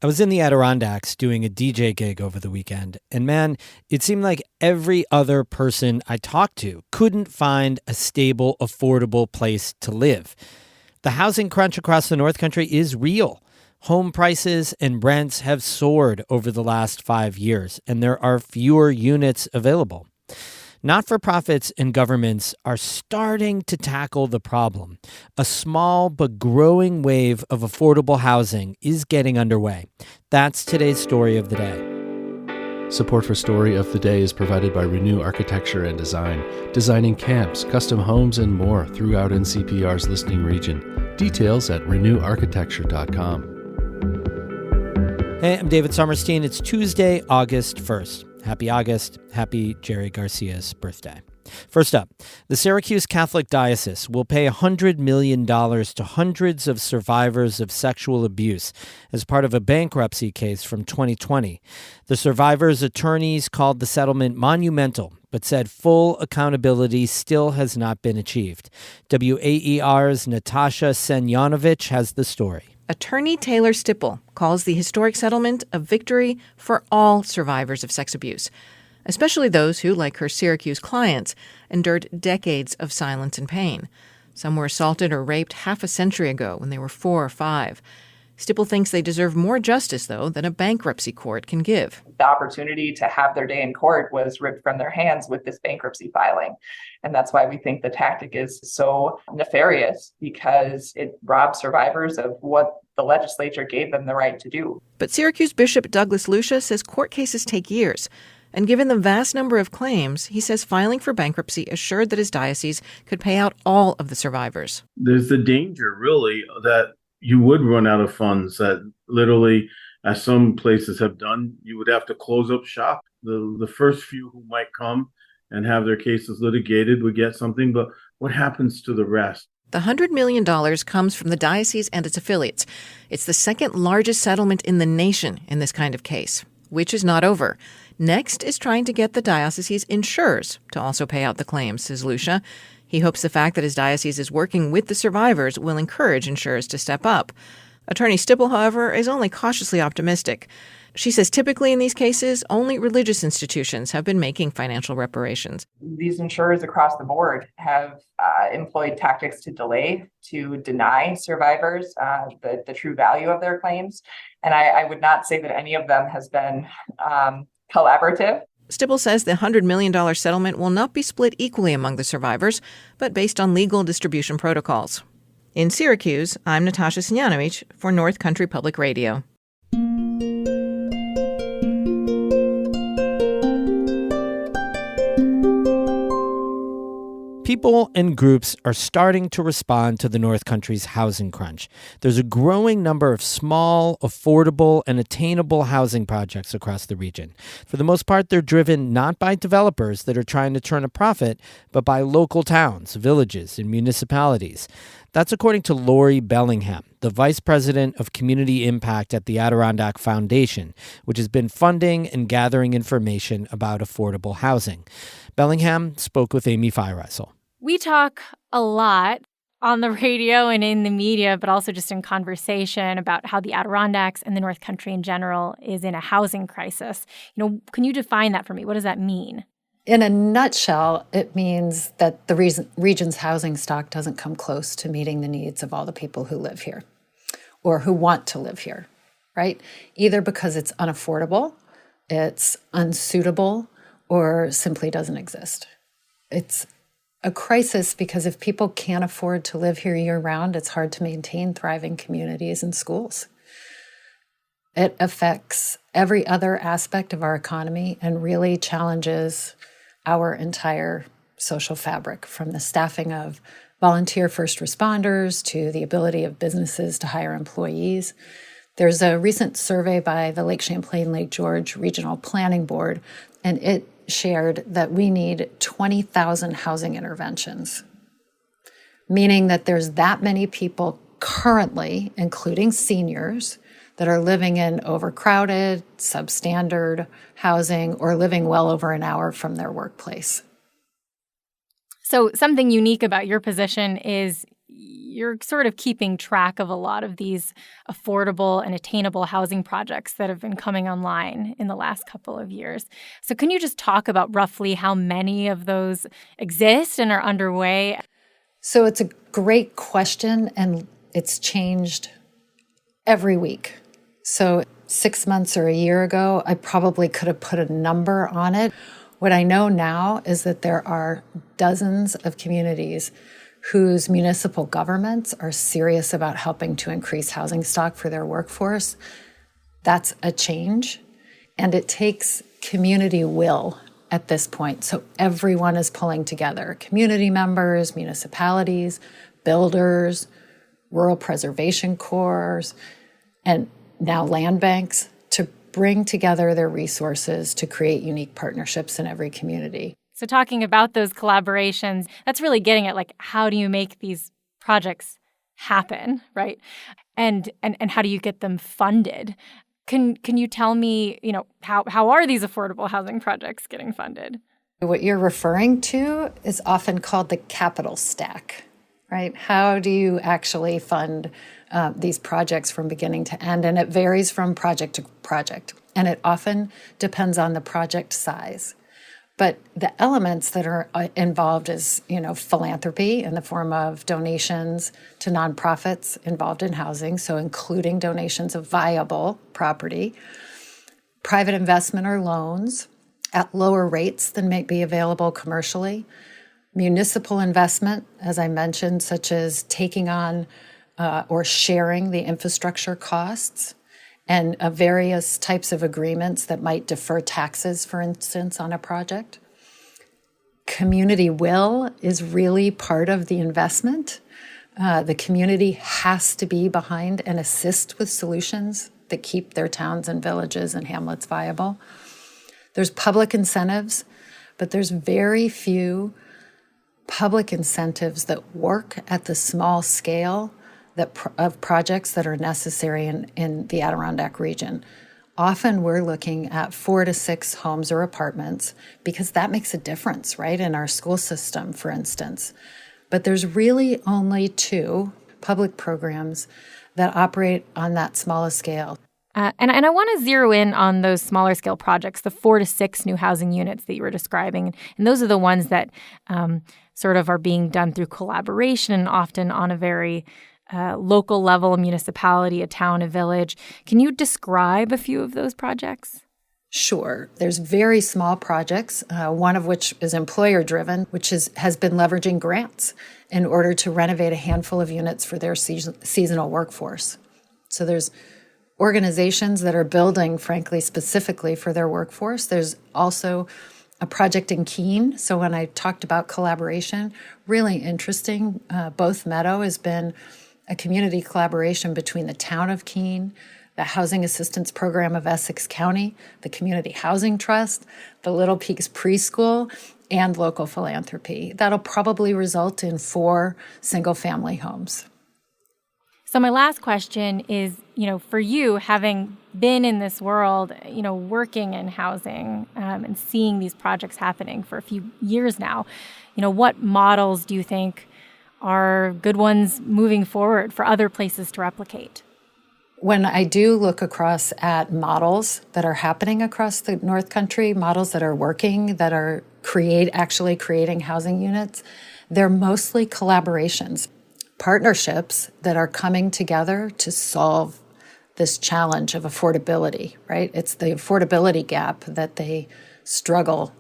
I was in the Adirondacks doing a DJ gig over the weekend, and man, it seemed like every other person I talked to couldn't find a stable, affordable place to live. The housing crunch across the North Country is real. Home prices and rents have soared over the last 5 years, and there are fewer units available. Not-for-profits and governments are starting to tackle the problem. A small but growing wave of affordable housing is getting underway. That's today's Story of the Day. Support for Story of the Day is provided by Renew Architecture and Design, designing camps, custom homes, and more throughout NCPR's listening region. Details at renewarchitecture.com. Hey, I'm David Sommerstein. It's Tuesday, August 1st. Happy August. Happy Jerry Garcia's birthday. First up, the Syracuse Catholic Diocese will pay $100 million to hundreds of survivors of sexual abuse as part of a bankruptcy case from 2020. The survivors' attorneys called the settlement monumental, but said full accountability still has not been achieved. WAER's Natasha Semyonovich has the story. Attorney Taylor Stipple calls the historic settlement a victory for all survivors of sex abuse, especially those who, like her Syracuse clients, endured decades of silence and pain. Some were assaulted or raped half a century ago when they were 4 or 5. Stipple thinks they deserve more justice, though, than a bankruptcy court can give. The opportunity to have their day in court was ripped from their hands with this bankruptcy filing. And that's why we think the tactic is so nefarious, because it robs survivors of what the legislature gave them the right to do. But Syracuse Bishop Douglas Lucia says court cases take years. And given the vast number of claims, he says filing for bankruptcy assured that his diocese could pay out all of the survivors. There's the danger, really, that you would run out of funds, that literally, as some places have done, you would have to close up shop. The first few who might come and have their cases litigated would get something, but what happens to the rest? The $100 million comes from the diocese and its affiliates. It's the second largest settlement in the nation in this kind of case, which is not over. Next is trying to get the diocese's insurers to also pay out the claims, says Lucia. He hopes the fact that his diocese is working with the survivors will encourage insurers to step up. Attorney Stipple, however, is only cautiously optimistic. She says typically in these cases, only religious institutions have been making financial reparations. These insurers across the board have employed tactics to delay, to deny survivors the true value of their claims. And I would not say that any of them has been collaborative. Stipple says the $100 million settlement will not be split equally among the survivors, but based on legal distribution protocols. In Syracuse, I'm Natasha Semyonovich for North Country Public Radio. People and groups are starting to respond to the North Country's housing crunch. There's a growing number of small, affordable, and attainable housing projects across the region. For the most part, they're driven not by developers that are trying to turn a profit, but by local towns, villages, and municipalities. That's according to Lori Bellingham, the Vice President of Community Impact at the Adirondack Foundation, which has been funding and gathering information about affordable housing. Bellingham spoke with Amy Feiereisel. We talk a lot on the radio and in the media, but also just in conversation about how the Adirondacks and the North Country in general is in a housing crisis. Can you define that for me? What does that mean? In a nutshell, it means that the region's housing stock doesn't come close to meeting the needs of all the people who live here or who want to live here, right? Either because it's unaffordable, it's unsuitable, or simply doesn't exist. It's a crisis because if people can't afford to live here year-round, it's hard to maintain thriving communities and schools. It affects every other aspect of our economy and really challenges our entire social fabric, from the staffing of volunteer first responders to the ability of businesses to hire employees. There's a recent survey by the Lake Champlain-Lake George Regional Planning Board, and it shared that we need 20,000 housing interventions, meaning that there's that many people currently, including seniors, that are living in overcrowded, substandard housing or living well over an hour from their workplace. So something unique about your position is you're sort of keeping track of a lot of these affordable and attainable housing projects that have been coming online in the last couple of years. So can you just talk about roughly how many of those exist and are underway? So it's a great question, and it's changed every week. So 6 months or a year ago, I probably could have put a number on it. What I know now is that there are dozens of communities whose municipal governments are serious about helping to increase housing stock for their workforce. That's a change, and it takes community will at this point. So everyone is pulling together, community members, municipalities, builders, rural preservation corps, and now land banks, to bring together their resources to create unique partnerships in every community. So talking about those collaborations, that's really getting at, like, how do you make these projects happen, right? And how do you get them funded? Can you tell me, how are these affordable housing projects getting funded? What you're referring to is often called the capital stack, right? How do you actually fund these projects from beginning to end? And it varies from project to project, and it often depends on the project size. But the elements that are involved is, philanthropy in the form of donations to nonprofits involved in housing, so including donations of viable property, private investment or loans at lower rates than may be available commercially, municipal investment, as I mentioned, such as taking on or sharing the infrastructure costs, and various types of agreements that might defer taxes, for instance, on a project. Community will is really part of the investment. The community has to be behind and assist with solutions that keep their towns and villages and hamlets viable. There's public incentives, but there's very few public incentives that work at the small scale of projects that are necessary in the Adirondack region. Often we're looking at 4 to 6 homes or apartments because that makes a difference, right, in our school system, for instance. But there's really only 2 public programs that operate on that smallest scale. And I want to zero in on those smaller scale projects, the 4 to 6 new housing units that you were describing. And those are the ones that sort of are being done through collaboration and often on a very local level, a municipality, a town, a village. Can you describe a few of those projects? Sure. There's very small projects, one of which is employer-driven, which has been leveraging grants in order to renovate a handful of units for their seasonal workforce. So there's organizations that are building, frankly, specifically for their workforce. There's also a project in Keene. So when I talked about collaboration, really interesting. Both Meadow has been a community collaboration between the town of Keene, the Housing Assistance Program of Essex County, the Community Housing Trust, the Little Peaks Preschool, and local philanthropy. That'll probably result in 4 single-family homes. So my last question is, for you, having been in this world, working in housing and seeing these projects happening for a few years now, what models do you think are good ones moving forward for other places to replicate? When I do look across at models that are happening across the North Country, models that are working, that are actually creating housing units, they're mostly collaborations, partnerships that are coming together to solve this challenge of affordability, right? It's the affordability gap that they struggle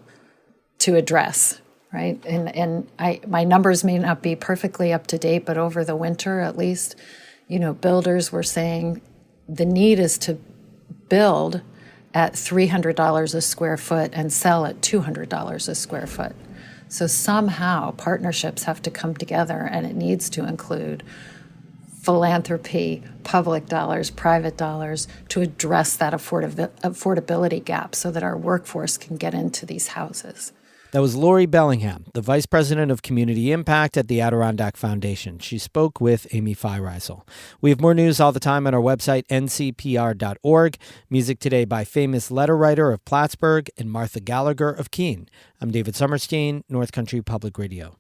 to address. Right. And my numbers may not be perfectly up to date, but over the winter, at least, builders were saying the need is to build at $300 a square foot and sell at $200 a square foot. So somehow partnerships have to come together, and it needs to include philanthropy, public dollars, private dollars to address that affordability gap so that our workforce can get into these houses. That was Lori Bellingham, the Vice President of Community Impact at the Adirondack Foundation. She spoke with Amy Feiereisel. We have more news all the time on our website, ncpr.org. Music today by famous letter writer of Plattsburgh and Martha Gallagher of Keene. I'm David Summerstein, North Country Public Radio.